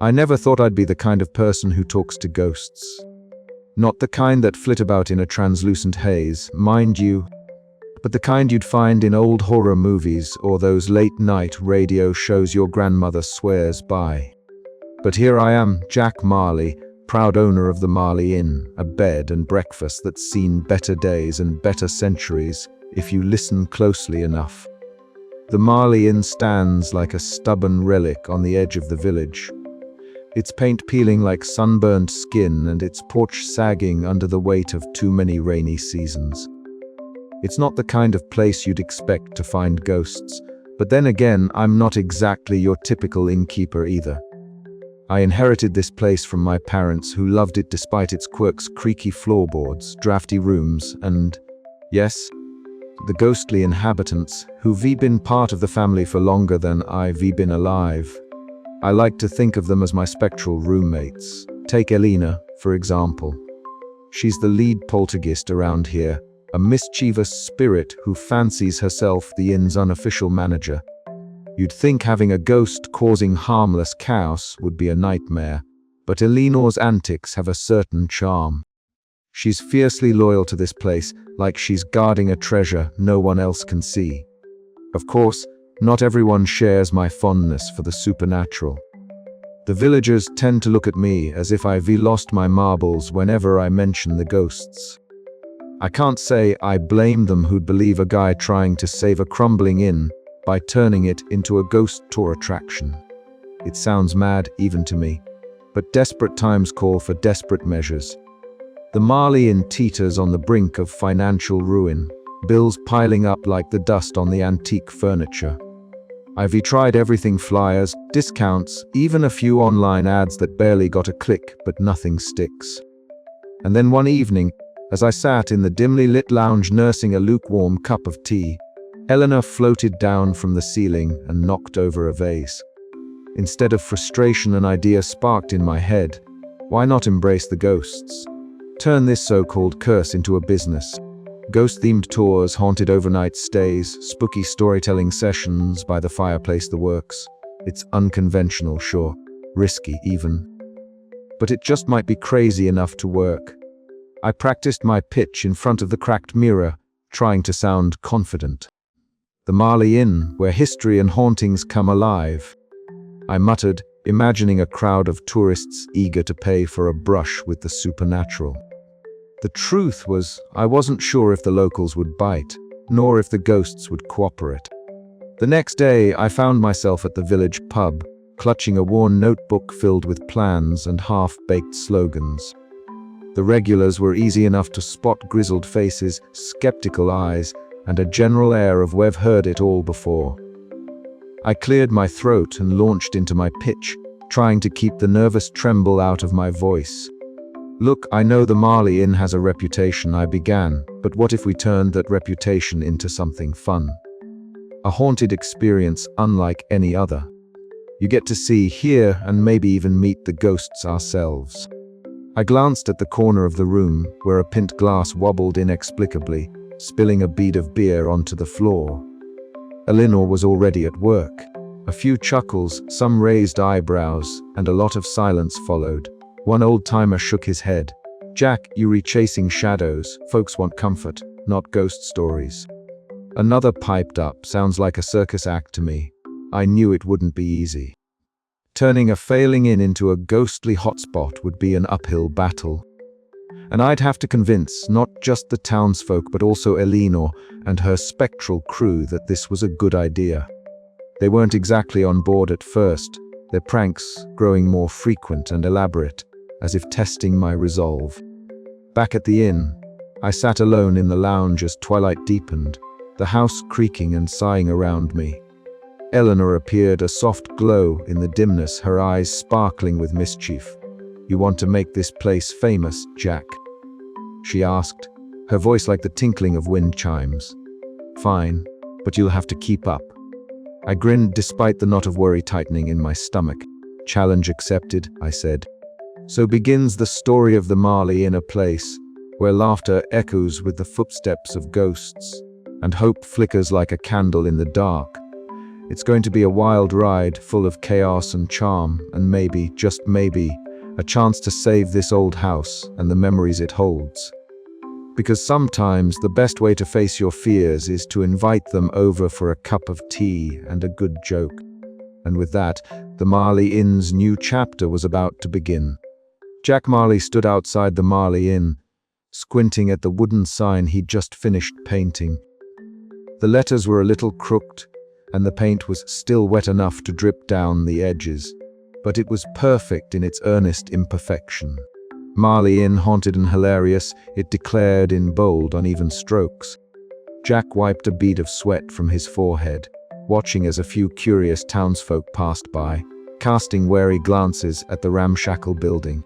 I never thought I'd be the kind of person who talks to ghosts. Not the kind that flit about in a translucent haze, mind you, but the kind you'd find in old horror movies or those late-night radio shows your grandmother swears by. But here I am, Jack Marley, proud owner of the Marley Inn, a bed and breakfast that's seen better days and better centuries if you listen closely enough. The Marley Inn stands like a stubborn relic on the edge of the village. Its paint peeling like sunburned skin and its porch sagging under the weight of too many rainy seasons. It's not the kind of place you'd expect to find ghosts, but then again, I'm not exactly your typical innkeeper either. I inherited this place from my parents who loved it despite its quirks: creaky floorboards, drafty rooms, and, yes, the ghostly inhabitants who've been part of the family for longer than I've been alive. I like to think of them as my spectral roommates. Take Eleanor, for example. She's the lead poltergeist around here, a mischievous spirit who fancies herself the inn's unofficial manager. You'd think having a ghost causing harmless chaos would be a nightmare, but Eleanor's antics have a certain charm. She's fiercely loyal to this place, like she's guarding a treasure no one else can see. Of course, not everyone shares my fondness for the supernatural. The villagers tend to look at me as if I've lost my marbles whenever I mention the ghosts. I can't say I blame them who'd believe a guy trying to save a crumbling inn by turning it into a ghost tour attraction. It sounds mad even to me, but desperate times call for desperate measures. The Marley Inn teeters on the brink of financial ruin, bills piling up like the dust on the antique furniture. I've tried everything: flyers, discounts, even a few online ads that barely got a click, but nothing sticks. And then one evening, as I sat in the dimly lit lounge nursing a lukewarm cup of tea, Eleanor floated down from the ceiling and knocked over a vase. Instead of frustration, an idea sparked in my head. Why not embrace the ghosts? Turn this so-called curse into a business. Ghost-themed tours, haunted overnight stays, spooky storytelling sessions by the fireplace, the works. It's unconventional, sure, risky even. But it just might be crazy enough to work. I practiced my pitch in front of the cracked mirror, trying to sound confident. The Marley Inn, where history and hauntings come alive. I muttered, imagining a crowd of tourists eager to pay for a brush with the supernatural. The truth was, I wasn't sure if the locals would bite, nor if the ghosts would cooperate. The next day, I found myself at the village pub, clutching a worn notebook filled with plans and half-baked slogans. The regulars were easy enough to spot: grizzled faces, skeptical eyes, and a general air of "we've heard it all before." I cleared my throat and launched into my pitch, trying to keep the nervous tremble out of my voice. "Look, I know the Marley Inn has a reputation," I began, "but what if we turned that reputation into something fun? A haunted experience unlike any other. You get to see, hear, and maybe even meet the ghosts ourselves." I glanced at the corner of the room, where a pint glass wobbled inexplicably, spilling a bead of beer onto the floor. Eleanor was already at work. A few chuckles, some raised eyebrows, and a lot of silence followed. One old-timer shook his head. "Jack, you're chasing shadows. Folks want comfort, not ghost stories." Another piped up, "Sounds like a circus act to me." I knew it wouldn't be easy. Turning a failing inn into a ghostly hotspot would be an uphill battle. And I'd have to convince not just the townsfolk but also Eleanor and her spectral crew that this was a good idea. They weren't exactly on board at first, their pranks growing more frequent and elaborate, as if testing my resolve. Back at the inn, I sat alone in the lounge as twilight deepened, the house creaking and sighing around me. Eleanor appeared, a soft glow in the dimness, her eyes sparkling with mischief. "You want to make this place famous, Jack?" she asked, her voice like the tinkling of wind chimes. "Fine, but you'll have to keep up." I grinned despite the knot of worry tightening in my stomach. "Challenge accepted," I said. So begins the story of the Marley Inn, a place where laughter echoes with the footsteps of ghosts, and hope flickers like a candle in the dark. It's going to be a wild ride, full of chaos and charm, and maybe, just maybe, a chance to save this old house and the memories it holds. Because sometimes the best way to face your fears is to invite them over for a cup of tea and a good joke. And with that, the Marley Inn's new chapter was about to begin. Jack Marley stood outside the Marley Inn, squinting at the wooden sign he'd just finished painting. The letters were a little crooked, and the paint was still wet enough to drip down the edges, but it was perfect in its earnest imperfection. Marley Inn, haunted and hilarious, it declared in bold, uneven strokes. Jack wiped a bead of sweat from his forehead, watching as a few curious townsfolk passed by, casting wary glances at the ramshackle building.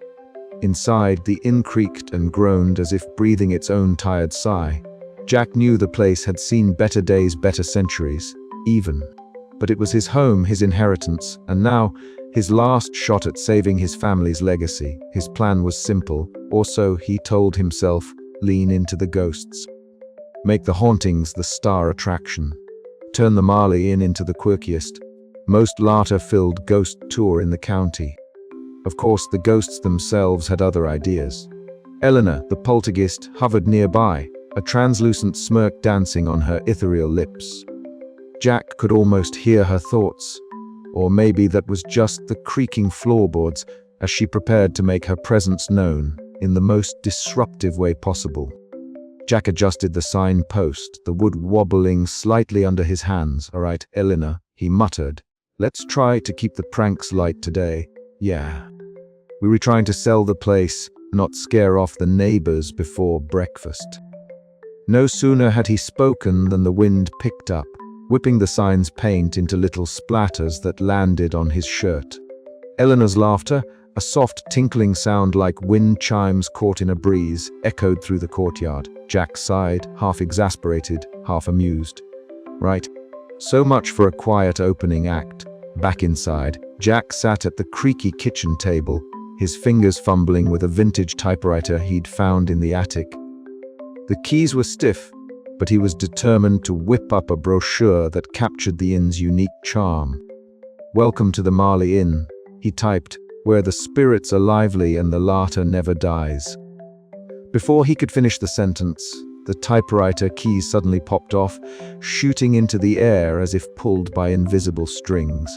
Inside, the inn creaked and groaned as if breathing its own tired sigh. Jack knew the place had seen better days, better centuries, even. But it was his home, his inheritance, and now, his last shot at saving his family's legacy. His plan was simple, or so he told himself: lean into the ghosts. Make the hauntings the star attraction. Turn the Marley Inn into the quirkiest, most laughter-filled ghost tour in the county. Of course, the ghosts themselves had other ideas. Eleanor, the poltergeist, hovered nearby, a translucent smirk dancing on her ethereal lips. Jack could almost hear her thoughts. Or maybe that was just the creaking floorboards as she prepared to make her presence known in the most disruptive way possible. Jack adjusted the signpost, the wood wobbling slightly under his hands. "All right, Eleanor," he muttered. "Let's try to keep the pranks light today. Yeah. We were trying to sell the place, not scare off the neighbors before breakfast." No sooner had he spoken than the wind picked up, whipping the sign's paint into little splatters that landed on his shirt. Eleanor's laughter, a soft tinkling sound like wind chimes caught in a breeze, echoed through the courtyard. Jack sighed, half exasperated, half amused. Right. So much for a quiet opening act. Back inside, Jack sat at the creaky kitchen table, his fingers fumbling with a vintage typewriter he'd found in the attic. The keys were stiff, but he was determined to whip up a brochure that captured the inn's unique charm. "Welcome to the Marley Inn," he typed, "where the spirits are lively and the laughter never dies." Before he could finish the sentence, the typewriter keys suddenly popped off, shooting into the air as if pulled by invisible strings.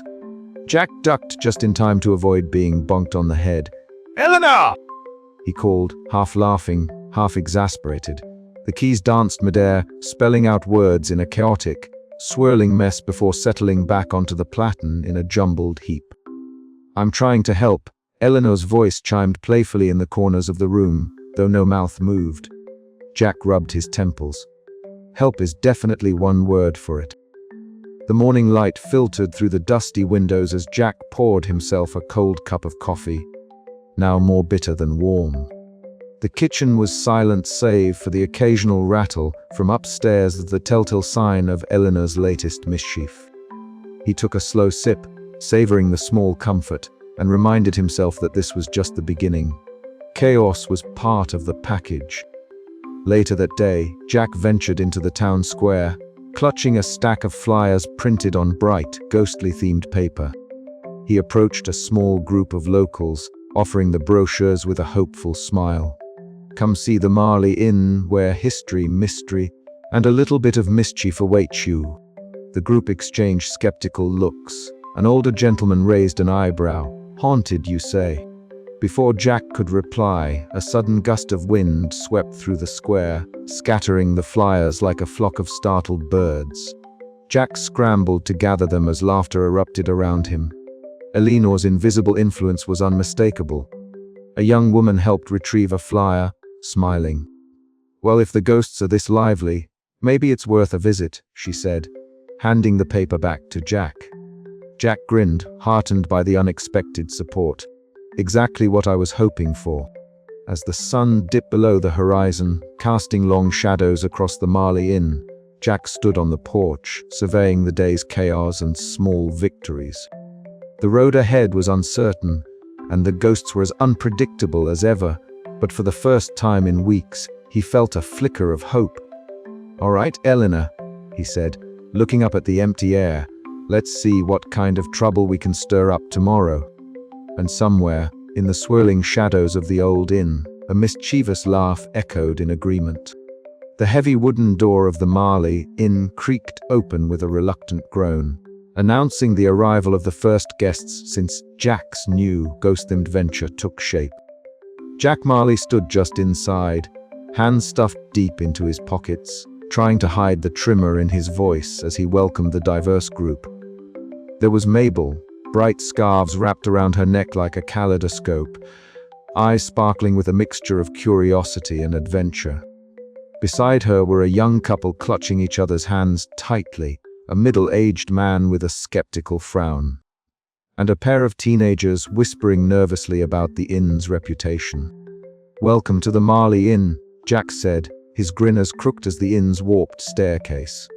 Jack ducked just in time to avoid being bonked on the head. "Eleanor!" he called, half laughing, half exasperated. The keys danced midair, spelling out words in a chaotic, swirling mess before settling back onto the platen in a jumbled heap. "I'm trying to help," Eleanor's voice chimed playfully in the corners of the room, though no mouth moved. Jack rubbed his temples. Help is definitely one word for it. The morning light filtered through the dusty windows as Jack poured himself a cold cup of coffee, now more bitter than warm. The kitchen was silent save for the occasional rattle from upstairs, the telltale sign of Eleanor's latest mischief. He took a slow sip, savoring the small comfort, and reminded himself that this was just the beginning. Chaos was part of the package. Later that day, Jack ventured into the town square, clutching a stack of flyers printed on bright, ghostly-themed paper. He approached a small group of locals, offering the brochures with a hopeful smile. "Come see the Marley Inn, where history, mystery, and a little bit of mischief awaits you." The group exchanged skeptical looks. An older gentleman raised an eyebrow. "Haunted, you say?" Before Jack could reply, a sudden gust of wind swept through the square, scattering the flyers like a flock of startled birds. Jack scrambled to gather them as laughter erupted around him. Eleanor's invisible influence was unmistakable. A young woman helped retrieve a flyer, smiling. "Well, if the ghosts are this lively, maybe it's worth a visit," she said, handing the paper back to Jack. Jack grinned, heartened by the unexpected support. Exactly what I was hoping for. As the sun dipped below the horizon, casting long shadows across the Marley Inn, Jack stood on the porch, surveying the day's chaos and small victories. The road ahead was uncertain, and the ghosts were as unpredictable as ever, but for the first time in weeks, he felt a flicker of hope. "All right, Eleanor," he said, looking up at the empty air, Let's see what kind of trouble we can stir up tomorrow." And somewhere, in the swirling shadows of the old inn, a mischievous laugh echoed in agreement. The heavy wooden door of the Marley Inn creaked open with a reluctant groan, announcing the arrival of the first guests since Jack's new ghost-themed venture took shape. Jack Marley stood just inside, hands stuffed deep into his pockets, trying to hide the tremor in his voice as he welcomed the diverse group. There was Mabel, bright scarves wrapped around her neck like a kaleidoscope, eyes sparkling with a mixture of curiosity and adventure. Beside her were a young couple clutching each other's hands tightly, a middle-aged man with a skeptical frown, and a pair of teenagers whispering nervously about the inn's reputation. "Welcome to the Marley Inn," Jack said, his grin as crooked as the inn's warped staircase.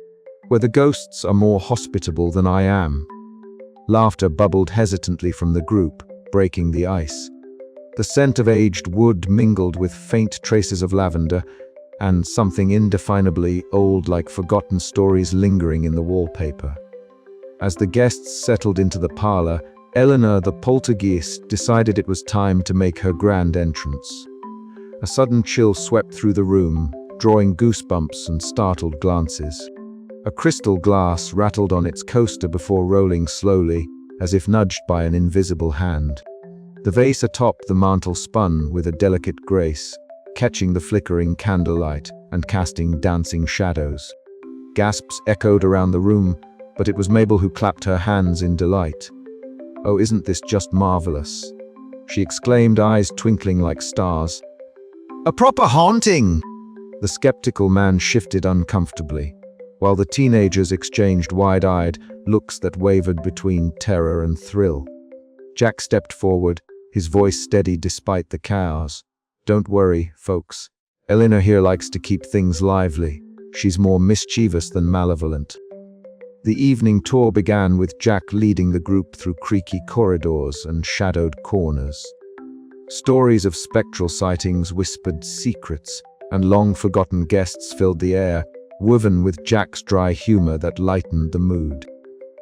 "Where the ghosts are more hospitable than I am." Laughter bubbled hesitantly from the group, breaking the ice. The scent of aged wood mingled with faint traces of lavender, and something indefinably old like forgotten stories lingering in the wallpaper. As the guests settled into the parlor, Eleanor the poltergeist decided it was time to make her grand entrance. A sudden chill swept through the room, drawing goosebumps and startled glances. A crystal glass rattled on its coaster before rolling slowly, as if nudged by an invisible hand. The vase atop the mantel spun with a delicate grace, catching the flickering candlelight and casting dancing shadows. Gasps echoed around the room, but it was Mabel who clapped her hands in delight. "Oh, isn't this just marvelous?" she exclaimed, eyes twinkling like stars. "A proper haunting!" The skeptical man shifted uncomfortably, while the teenagers exchanged wide-eyed looks that wavered between terror and thrill. Jack stepped forward, his voice steady despite the chaos. "Don't worry, folks. Eleanor here likes to keep things lively. She's more mischievous than malevolent." The evening tour began with Jack leading the group through creaky corridors and shadowed corners. Stories of spectral sightings whispered secrets, and long-forgotten guests filled the air, woven with Jack's dry humor that lightened the mood.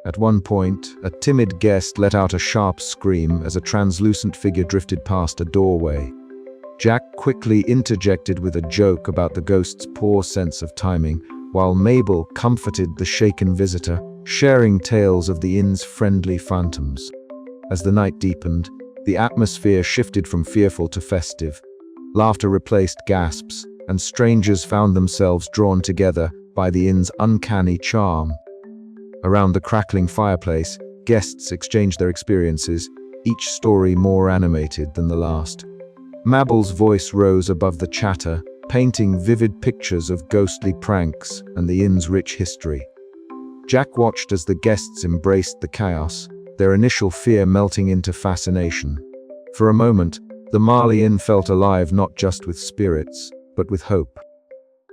At one point, a timid guest let out a sharp scream as a translucent figure drifted past a doorway. Jack quickly interjected with a joke about the ghost's poor sense of timing, while Mabel comforted the shaken visitor, sharing tales of the inn's friendly phantoms. As the night deepened, the atmosphere shifted from fearful to festive. Laughter replaced gasps, and strangers found themselves drawn together by the inn's uncanny charm. Around the crackling fireplace, guests exchanged their experiences, each story more animated than the last. Mabel's voice rose above the chatter, painting vivid pictures of ghostly pranks and the inn's rich history. Jack watched as the guests embraced the chaos, their initial fear melting into fascination. For a moment, the Marley Inn felt alive not just with spirits, but with hope.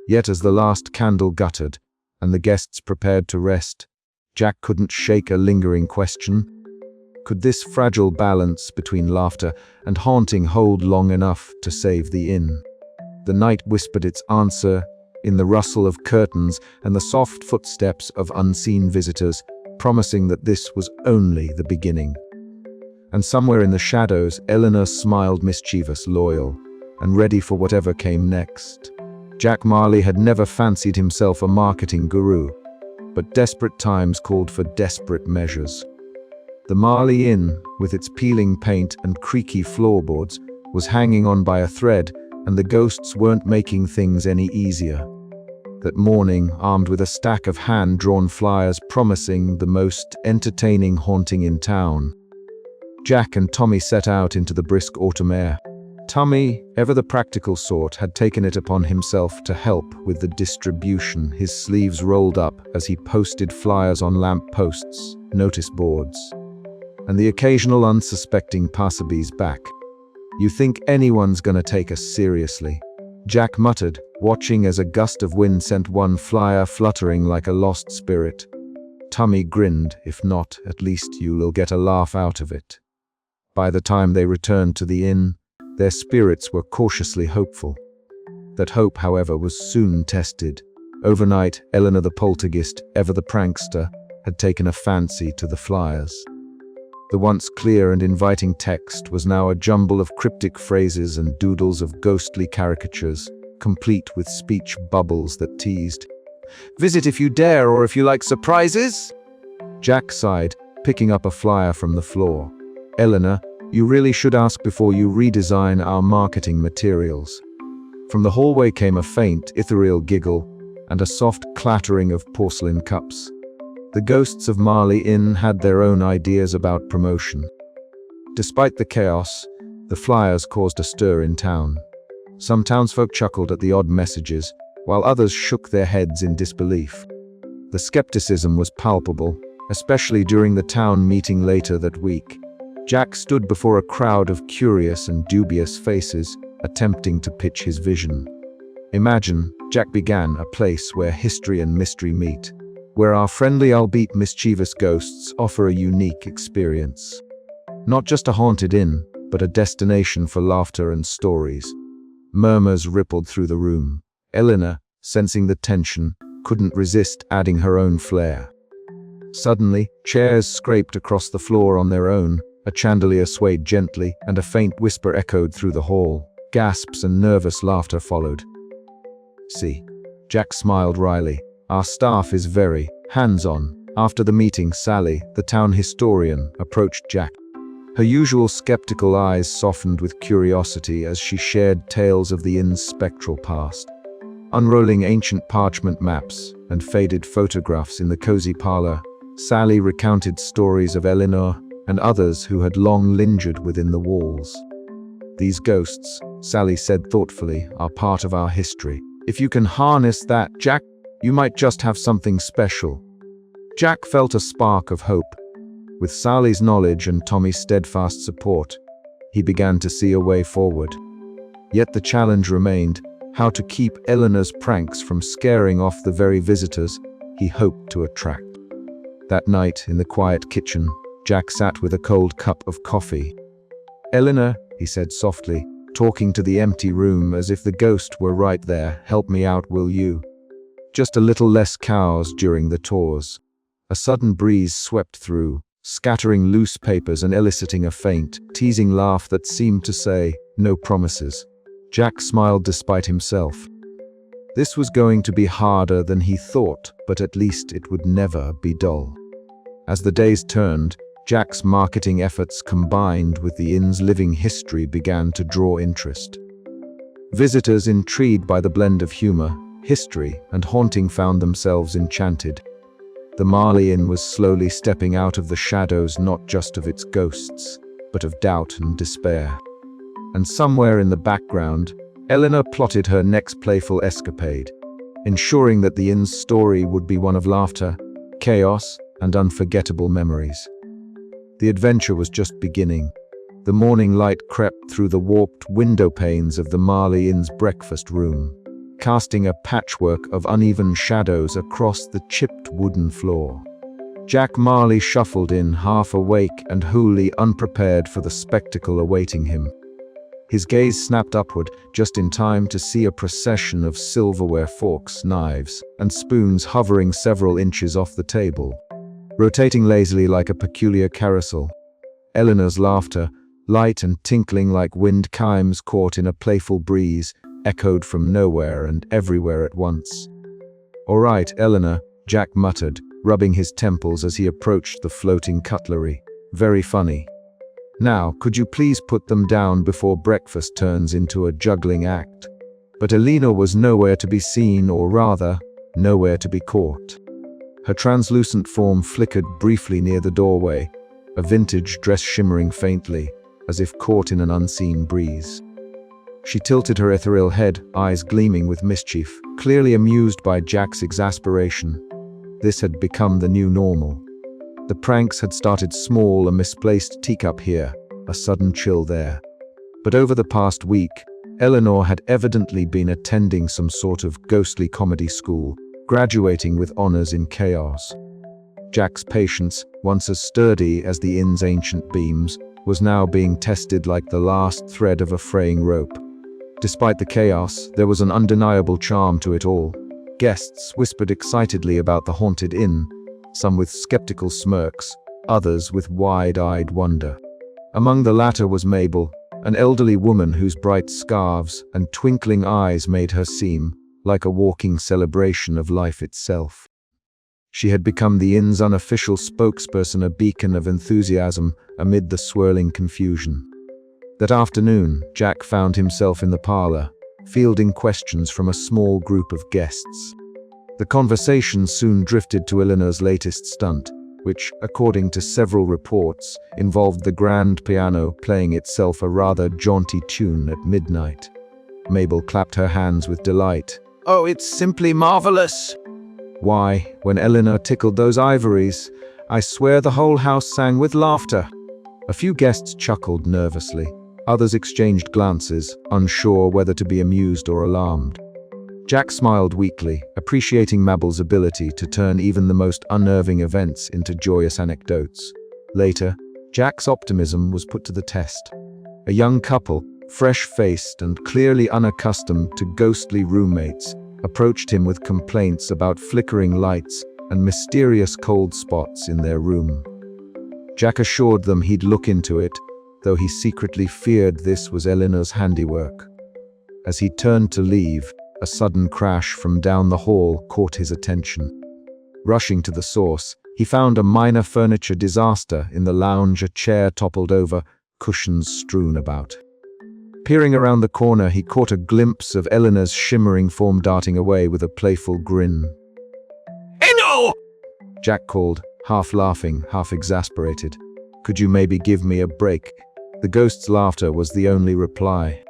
Yet as the last candle guttered, and the guests prepared to rest, Jack couldn't shake a lingering question. Could this fragile balance between laughter and haunting hold long enough to save the inn? The night whispered its answer in the rustle of curtains and the soft footsteps of unseen visitors, promising that this was only the beginning. And somewhere in the shadows, Eleanor smiled, mischievous, loyal, and ready for whatever came next. Jack Marley had never fancied himself a marketing guru, but desperate times called for desperate measures. The Marley Inn, with its peeling paint and creaky floorboards, was hanging on by a thread, and the ghosts weren't making things any easier. That morning, armed with a stack of hand-drawn flyers promising the most entertaining haunting in town, Jack and Tommy set out into the brisk autumn air. Tommy, ever the practical sort, had taken it upon himself to help with the distribution, his sleeves rolled up as he posted flyers on lamp posts, notice boards, and the occasional unsuspecting passerby's back. "You think anyone's gonna take us seriously?" Jack muttered, watching as a gust of wind sent one flyer fluttering like a lost spirit. Tommy grinned. "If not, at least you'll get a laugh out of it." By the time they returned to the inn, their spirits were cautiously hopeful. That hope, however, was soon tested. Overnight, Eleanor the poltergeist, ever the prankster, had taken a fancy to the flyers. The once clear and inviting text was now a jumble of cryptic phrases and doodles of ghostly caricatures, complete with speech bubbles that teased, "Visit if you dare, or if you like surprises." Jack sighed, picking up a flyer from the floor. "Eleanor, you really should ask before you redesign our marketing materials." From the hallway came a faint, ethereal giggle and a soft clattering of porcelain cups. The ghosts of Marley Inn had their own ideas about promotion. Despite the chaos, the flyers caused a stir in town. Some townsfolk chuckled at the odd messages, while others shook their heads in disbelief. The skepticism was palpable, especially during the town meeting later that week. Jack stood before a crowd of curious and dubious faces, attempting to pitch his vision. "Imagine," Jack began, "a place where history and mystery meet, where our friendly albeit mischievous ghosts offer a unique experience. Not just a haunted inn, but a destination for laughter and stories." Murmurs rippled through the room. Eleanor, sensing the tension, couldn't resist adding her own flair. Suddenly, chairs scraped across the floor on their own, a chandelier swayed gently, and a faint whisper echoed through the hall. Gasps and nervous laughter followed. "See," Jack smiled wryly, "our staff is very hands-on." After the meeting, Sally, the town historian, approached Jack. Her usual skeptical eyes softened with curiosity as she shared tales of the inn's spectral past. Unrolling ancient parchment maps and faded photographs in the cozy parlor, Sally recounted stories of Eleanor and others who had long lingered within the walls. "These ghosts," Sally said thoughtfully, "are part of our history. If you can harness that, Jack, you might just have something special." Jack felt a spark of hope. With Sally's knowledge and Tommy's steadfast support, he began to see a way forward. Yet the challenge remained: how to keep Eleanor's pranks from scaring off the very visitors he hoped to attract. That night, in the quiet kitchen, Jack sat with a cold cup of coffee. "Eleanor," he said softly, talking to the empty room as if the ghost were right there, "help me out, will you? Just a little less cows during the tours." A sudden breeze swept through, scattering loose papers and eliciting a faint, teasing laugh that seemed to say, "No promises." Jack smiled despite himself. This was going to be harder than he thought, but at least it would never be dull. As the days turned, Jack's marketing efforts combined with the inn's living history began to draw interest. Visitors intrigued by the blend of humor, history, and haunting found themselves enchanted. The Marley Inn was slowly stepping out of the shadows, not just of its ghosts, but of doubt and despair. And somewhere in the background, Eleanor plotted her next playful escapade, ensuring that the inn's story would be one of laughter, chaos, and unforgettable memories. The adventure was just beginning. The morning light crept through the warped window panes of the Marley Inn's breakfast room, casting a patchwork of uneven shadows across the chipped wooden floor. Jack Marley shuffled in, half awake and wholly unprepared for the spectacle awaiting him. His gaze snapped upward, just in time to see a procession of silverware, forks, knives, and spoons hovering several inches off the table, rotating lazily like a peculiar carousel. Eleanor's laughter, light and tinkling like wind chimes caught in a playful breeze, echoed from nowhere and everywhere at once. "All right, Eleanor," Jack muttered, rubbing his temples as he approached the floating cutlery. "Very funny. Now, could you please put them down before breakfast turns into a juggling act?" But Eleanor was nowhere to be seen, or rather, nowhere to be caught. Her translucent form flickered briefly near the doorway, a vintage dress shimmering faintly, as if caught in an unseen breeze. She tilted her ethereal head, eyes gleaming with mischief, clearly amused by Jack's exasperation. This had become the new normal. The pranks had started small, a misplaced teacup here, a sudden chill there. But over the past week, Eleanor had evidently been attending some sort of ghostly comedy school, graduating with honors in chaos. Jack's patience, once as sturdy as the inn's ancient beams, was now being tested like the last thread of a fraying rope. Despite the chaos, there was an undeniable charm to it all. Guests whispered excitedly about the haunted inn, some with skeptical smirks, others with wide-eyed wonder. Among the latter was Mabel, an elderly woman whose bright scarves and twinkling eyes made her seem like a walking celebration of life itself. She had become the inn's unofficial spokesperson, a beacon of enthusiasm amid the swirling confusion. That afternoon, Jack found himself in the parlor, fielding questions from a small group of guests. The conversation soon drifted to Eleanor's latest stunt, which, according to several reports, involved the grand piano playing itself a rather jaunty tune at midnight. Mabel clapped her hands with delight. "Oh, it's simply marvelous! Why, when Eleanor tickled those ivories, I swear the whole house sang with laughter." A few guests chuckled nervously. Others exchanged glances, unsure whether to be amused or alarmed. Jack smiled weakly, appreciating Mabel's ability to turn even the most unnerving events into joyous anecdotes. Later, Jack's optimism was put to the test. A young couple, fresh-faced and clearly unaccustomed to ghostly roommates, approached him with complaints about flickering lights and mysterious cold spots in their room. Jack assured them he'd look into it, though he secretly feared this was Eleanor's handiwork. As he turned to leave, a sudden crash from down the hall caught his attention. Rushing to the source, he found a minor furniture disaster in the lounge, a chair toppled over, cushions strewn about. Peering around the corner, he caught a glimpse of Eleanor's shimmering form darting away with a playful grin. "Eno!" Jack called, half laughing, half exasperated. "Could you maybe give me a break?" The ghost's laughter was the only reply.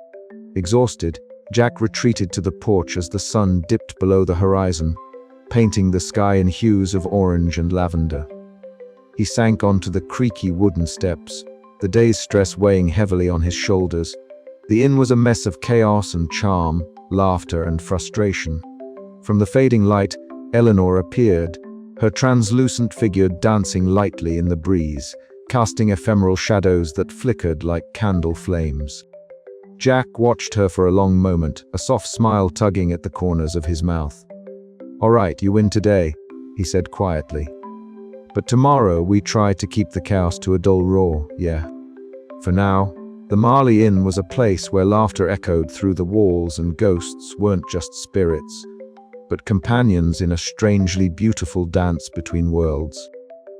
Exhausted, Jack retreated to the porch as the sun dipped below the horizon, painting the sky in hues of orange and lavender. He sank onto the creaky wooden steps, the day's stress weighing heavily on his shoulders. The inn was a mess of chaos and charm, laughter and frustration. From the fading light, Eleanor appeared, her translucent figure dancing lightly in the breeze, casting ephemeral shadows that flickered like candle flames. Jack watched her for a long moment, a soft smile tugging at the corners of his mouth. "All right, you win today," he said quietly. "But tomorrow we try to keep the chaos to a dull roar, yeah?" For now, the Marley Inn was a place where laughter echoed through the walls and ghosts weren't just spirits, but companions in a strangely beautiful dance between worlds.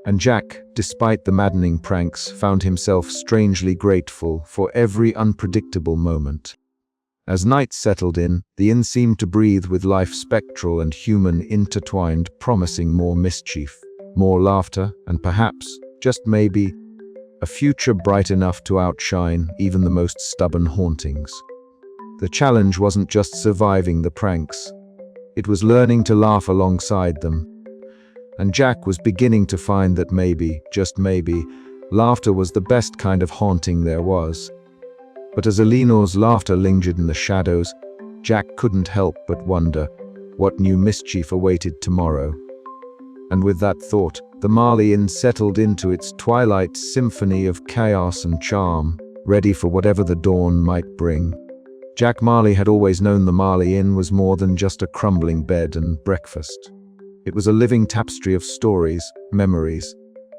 And Jack, despite the maddening pranks, found himself strangely grateful for every unpredictable moment. As night settled in, the inn seemed to breathe with life, spectral and human intertwined, promising more mischief, more laughter, and perhaps, just maybe, a future bright enough to outshine even the most stubborn hauntings. The challenge wasn't just surviving the pranks. It was learning to laugh alongside them. And Jack was beginning to find that maybe, just maybe, laughter was the best kind of haunting there was. But as Eleanor's laughter lingered in the shadows, Jack couldn't help but wonder what new mischief awaited tomorrow. And with that thought, the Marley Inn settled into its twilight symphony of chaos and charm, ready for whatever the dawn might bring. Jack Marley had always known the Marley Inn was more than just a crumbling bed and breakfast. It was a living tapestry of stories, memories,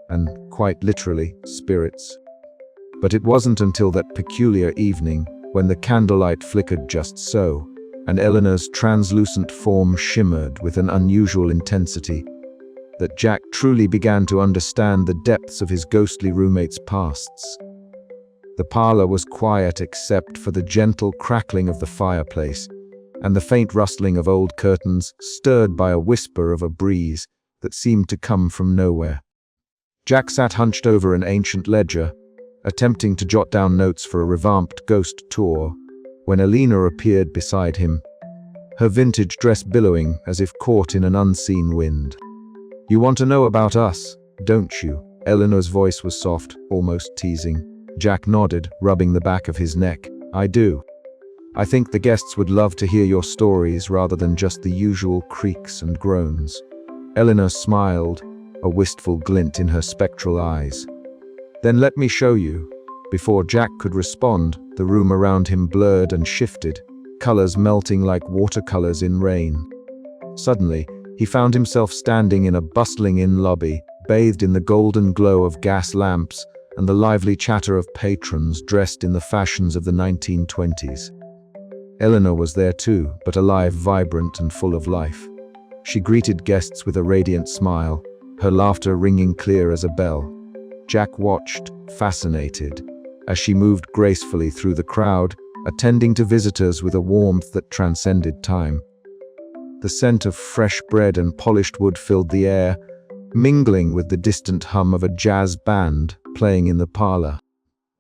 and, quite literally, spirits. But it wasn't until that peculiar evening, when the candlelight flickered just so, and Eleanor's translucent form shimmered with an unusual intensity, that Jack truly began to understand the depths of his ghostly roommate's pasts. The parlor was quiet except for the gentle crackling of the fireplace, and the faint rustling of old curtains stirred by a whisper of a breeze that seemed to come from nowhere. Jack sat hunched over an ancient ledger, attempting to jot down notes for a revamped ghost tour, when Eleanor appeared beside him, her vintage dress billowing as if caught in an unseen wind. "You want to know about us, don't you?" Eleanor's voice was soft, almost teasing. Jack nodded, rubbing the back of his neck. "I do. I think the guests would love to hear your stories rather than just the usual creaks and groans." Eleanor smiled, a wistful glint in her spectral eyes. "Then let me show you." Before Jack could respond, the room around him blurred and shifted, colors melting like watercolors in rain. Suddenly, He found himself standing in a bustling inn lobby, bathed in the golden glow of gas lamps and the lively chatter of patrons dressed in the fashions of the 1920s. Eleanor was there too, but alive, vibrant, and full of life. She greeted guests with a radiant smile, her laughter ringing clear as a bell. Jack watched, fascinated, as she moved gracefully through the crowd, attending to visitors with a warmth that transcended time. The scent of fresh bread and polished wood filled the air, mingling with the distant hum of a jazz band playing in the parlor.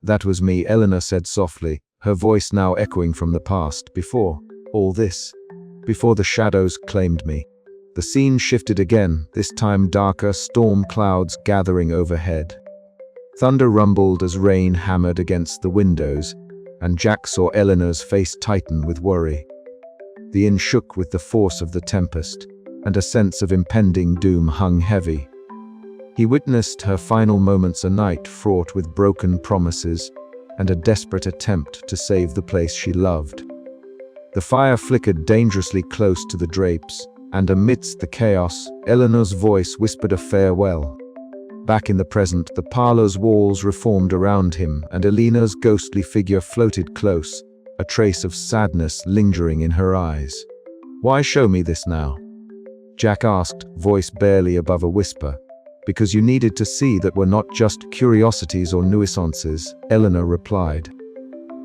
"That was me," Eleanor said softly, her voice now echoing from the past. "Before all this, before the shadows claimed me." The scene shifted again, this time darker, storm clouds gathering overhead. Thunder rumbled as rain hammered against the windows, and Jack saw Eleanor's face tighten with worry. The inn shook with the force of the tempest, and a sense of impending doom hung heavy. He witnessed her final moments, a night fraught with broken promises and a desperate attempt to save the place she loved. The fire flickered dangerously close to the drapes, and amidst the chaos, Eleanor's voice whispered a farewell. Back in the present, the parlor's walls reformed around him, and Eleanor's ghostly figure floated close, a trace of sadness lingering in her eyes. "Why show me this now?" Jack asked, voice barely above a whisper. "Because you needed to see that we're not just curiosities or nuisances," Eleanor replied.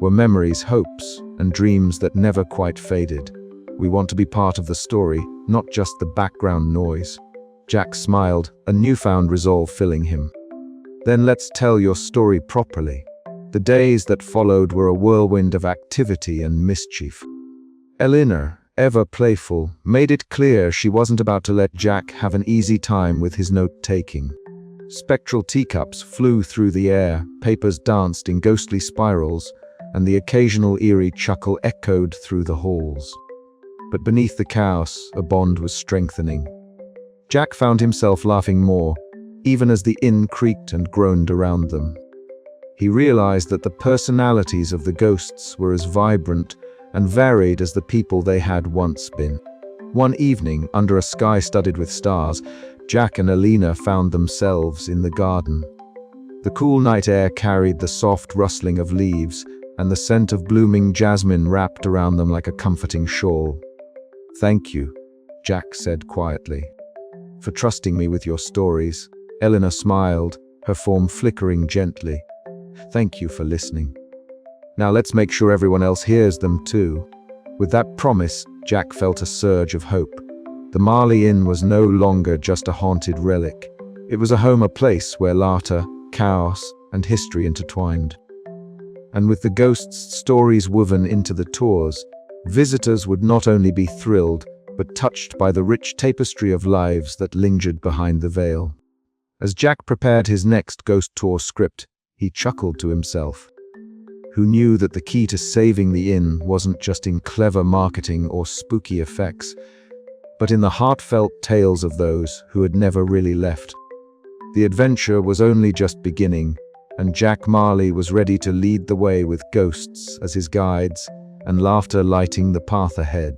"We're memories, hopes, and dreams that never quite faded. We want to be part of the story, not just the background noise." Jack smiled, a newfound resolve filling him. "Then let's tell your story properly." The days that followed were a whirlwind of activity and mischief. Eleanor, ever playful, made it clear she wasn't about to let Jack have an easy time with his note-taking. Spectral teacups flew through the air, papers danced in ghostly spirals, and the occasional eerie chuckle echoed through the halls. But beneath the chaos, a bond was strengthening. Jack found himself laughing more, even as the inn creaked and groaned around them. He realized that the personalities of the ghosts were as vibrant and varied as the people they had once been. One evening, under a sky studded with stars, Jack and Eleanor found themselves in the garden. The cool night air carried the soft rustling of leaves, and the scent of blooming jasmine wrapped around them like a comforting shawl. "Thank you," Jack said quietly, "for trusting me with your stories." Eleanor smiled, her form flickering gently. "Thank you for listening. Now let's make sure everyone else hears them too." With that promise, Jack felt a surge of hope. The Marley Inn was no longer just a haunted relic. It was a home, a place where laughter, chaos, and history intertwined. And with the ghosts' stories woven into the tours, visitors would not only be thrilled, but touched by the rich tapestry of lives that lingered behind the veil. As Jack prepared his next ghost tour script, he chuckled to himself. Who knew that the key to saving the inn wasn't just in clever marketing or spooky effects, but in the heartfelt tales of those who had never really left? The adventure was only just beginning, and Jack Marley was ready to lead the way with ghosts as his guides and laughter lighting the path ahead.